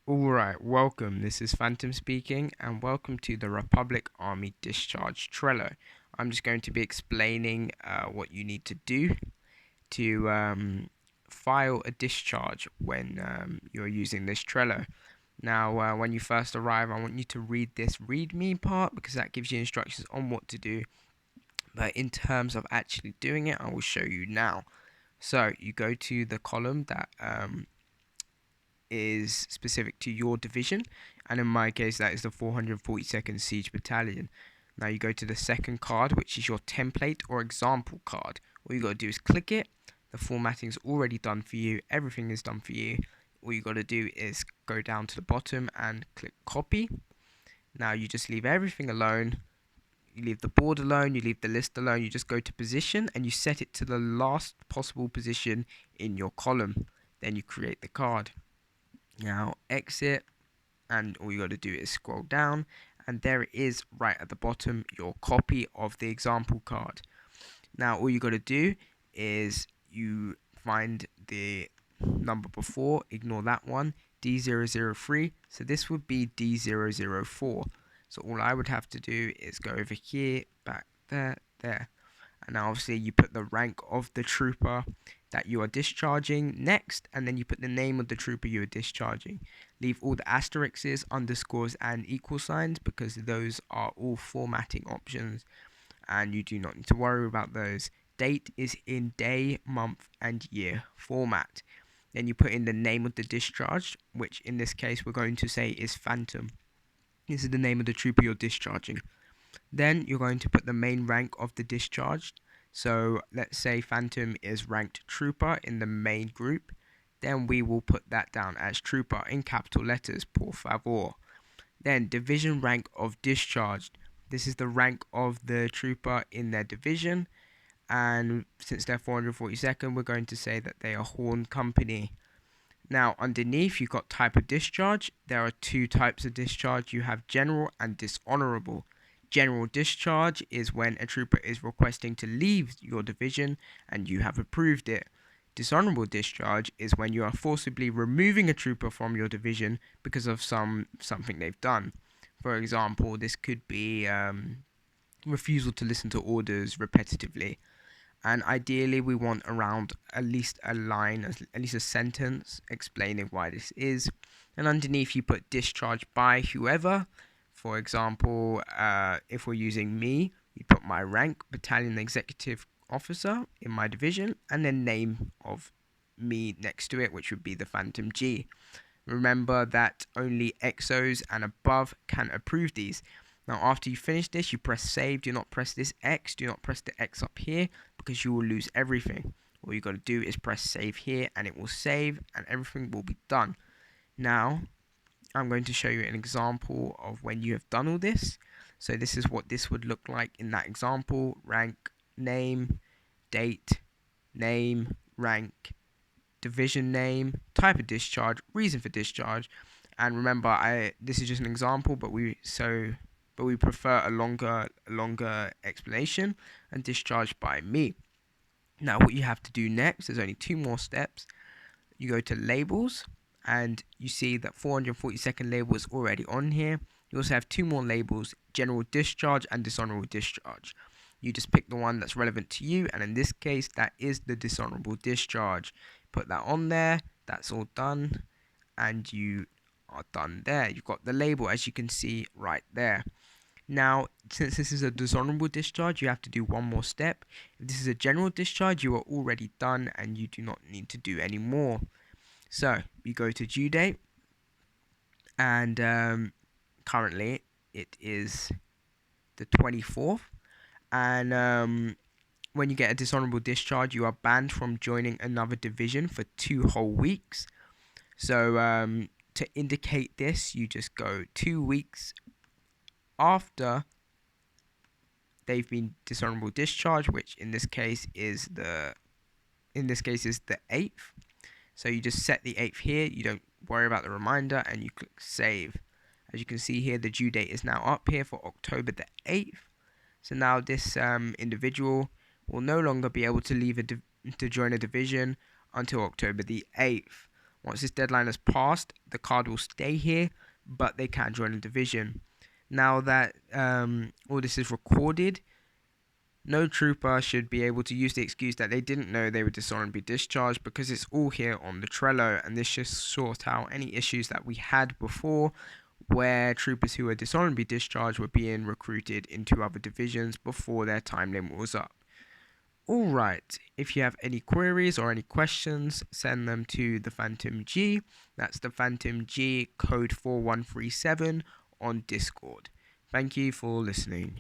Alright, welcome. This is Phantom speaking, and welcome to the Republic Army Discharge Trello. I'm just going to be explaining what you need to do to file a discharge when you're using this Trello. Now, when you first arrive, I want you to read this README part because that gives you instructions on what to do. But in terms of actually doing it, I will show you now. So, you go to the column that is specific to your division, and in my case that is the 442nd Siege Battalion. Now you go to the second card, which is your template or example card. All you got to do is click it. The formatting is already done for you, everything is done for you. All you got to do is go down to the bottom and click copy. Now you just leave everything alone. You leave the board alone, you leave the list alone, you just go to position and you set it to the last possible position in your column. Then you create the card. Now exit, and all you got to do is scroll down, and there it is right at the bottom, your copy of the example card. Now all you got to do is you find the number before, ignore that one, D003, so this would be D004. So all I would have to do is go over here, back there, there. And now obviously you put the rank of the trooper that you are discharging next, and then you put the name of the trooper you are discharging. Leave all the asterisks, underscores, and equal signs because those are all formatting options and you do not need to worry about those. Date is in day, month, and year format. Then you put in the name of the discharge, which in this case we're going to say is Phantom. This is the name of the trooper you're discharging. Then you're going to put the main rank of the discharged. So let's say Phantom is ranked Trooper in the main group. Then we will put that down as Trooper in capital letters, por favor. Then division rank of discharged. This is the rank of the trooper in their division. And since they're 442nd, we're going to say that they are Horn Company. Now, underneath, you've got type of discharge. There are two types of discharge. You have general and dishonorable. General discharge is when a trooper is requesting to leave your division and you have approved it. Dishonorable discharge is when you are forcibly removing a trooper from your division because of something they've done. For example, this could be refusal to listen to orders repetitively. And ideally, we want around at least a line, at least a sentence explaining why this is. And underneath, you put discharged by whoever. For example, if we're using me, you put my rank, battalion executive officer in my division, and then name of me next to it, which would be the Phantom G. Remember that only XOs and above can approve these. Now, after you finish this, you press save. Do not press this X. Do not press the X up here because you will lose everything. All you got to do is press save here and it will save and everything will be done. Now, I'm going to show you an example of when you have done all this. So this is what this would look like in that example. Rank, name, date, name, rank, division name, type of discharge, reason for discharge. And remember, this is just an example, but we prefer a longer explanation, and discharged by me. Now what you have to do next, there's only two more steps. You go to labels and you see that 442nd label is already on here. You also have two more labels, general discharge and dishonorable discharge. You just pick the one that's relevant to you, and in this case that is the dishonorable discharge. Put that on there, that's all done, and you are done there. You've got the label as you can see right there. Now, since this is a dishonorable discharge, you have to do one more step. If this is a general discharge, you are already done and you do not need to do any more. So, we go to due date, and currently it is the 24th. And when you get a dishonorable discharge, you are banned from joining another division for 2 whole weeks. So, to indicate this, you just go 2 weeks after they've been dishonorable discharge, which in this case is the 8th. So you just set the 8th here, you don't worry about the reminder, and you click save. As you can see here, the due date is now up here for October the 8th. So now this individual will no longer be able to leave to join a division until October the 8th. Once this deadline has passed, the card will stay here, but they can join a division. Now that all this is recorded, no trooper should be able to use the excuse that they didn't know they were dishonorably discharged, because it's all here on the Trello, and this should sort out any issues that we had before where troopers who were dishonorably discharged were being recruited into other divisions before their time limit was up. Alright, if you have any queries or any questions, send them to the Phantom G. That's the Phantom G code 4137 on Discord. Thank you for listening.